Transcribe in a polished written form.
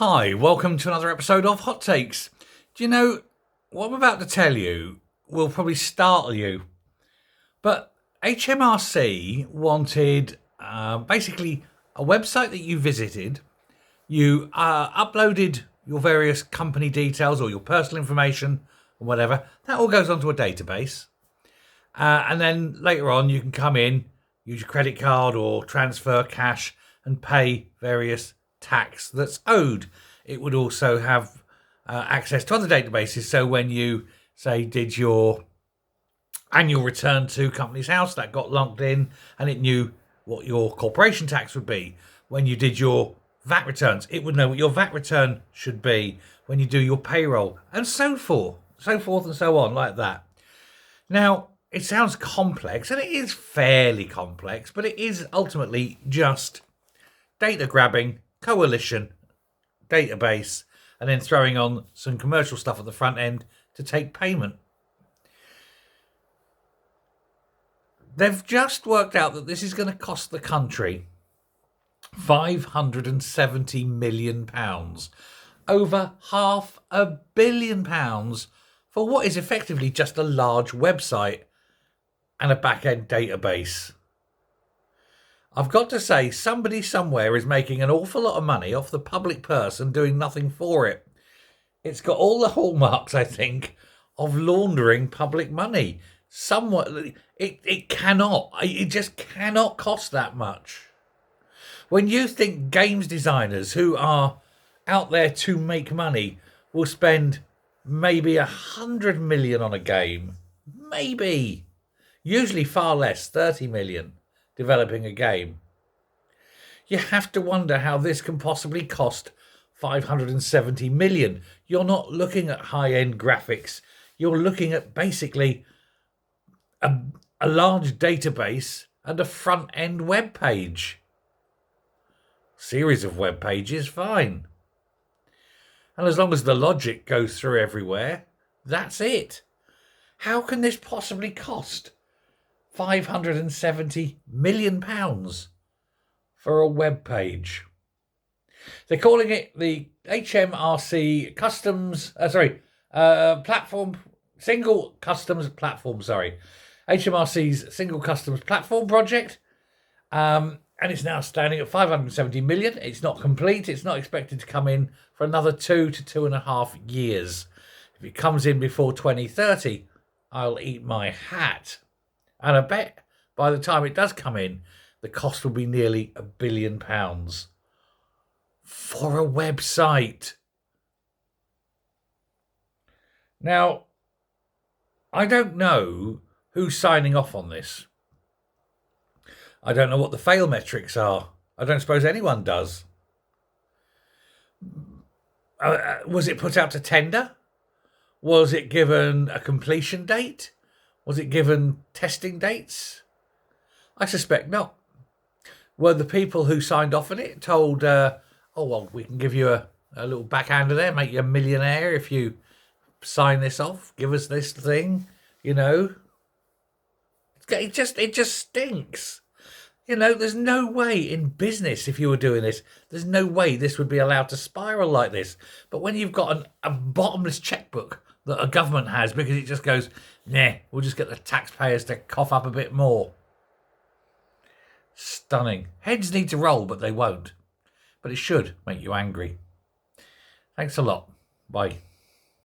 Hi, welcome to another episode of Hot Takes. Do you know, what I'm about to tell you will probably startle you, but HMRC wanted basically a website that you visited, you uploaded your various company details or your personal information or whatever, that all goes onto a database, and then later on you can come in, use your credit card or transfer cash and pay various tax that's owed. It would also have access to other databases. So when you, say, did your annual return to Companies House, that got logged in and it knew what your corporation tax would be. When you did your VAT returns, it would know what your VAT return should be when you do your payroll, and so forth and so on, like that. Now, it sounds complex, and it is fairly complex, but it is ultimately just data grabbing, coalition, database, and then throwing on some commercial stuff at the front end to take payment. They've just worked out that this is going to cost the country £570 million, over £500 million for what is effectively just a large website and a back-end database. I've got to say, somebody somewhere is making an awful lot of money off the public purse and doing nothing for it. It's got all the hallmarks, I think, of laundering public money. It just cannot cost that much. When you think games designers who are out there to make money will spend maybe 100 million on a game, maybe, usually far less, 30 million, developing a game, you have to wonder how this can possibly cost 570 million. You're not looking at high-end graphics. You're looking at basically a large database and a front-end web page. Series of web pages, fine. And as long as the logic goes through everywhere, that's it. How can this possibly cost £570 million for a web page? They're calling it the HMRC Single Customs Platform, HMRC's Single Customs Platform project. And it's now standing at 570 million. It's not complete. It's not expected to come in for another 2 to 2.5 years. If it comes in before 2030, I'll eat my hat. And I bet by the time it does come in, the cost will be nearly £1 billion for a website. Now, I don't know who's signing off on this. I don't know what the fail metrics are. I don't suppose anyone does. Was it put out to tender? Was it given a completion date? Was it given testing dates? I suspect not. Were the people who signed off on it told, we can give you a little backhander there, make you a millionaire if you sign this off, give us this thing, It just stinks. There's no way in business, if you were doing this, there's no way this would be allowed to spiral like this. But when you've got a bottomless checkbook that a government has because it just goes, we'll just get the taxpayers to cough up a bit more. Stunning. Heads need to roll, but they won't. But it should make you angry. Thanks a lot. Bye.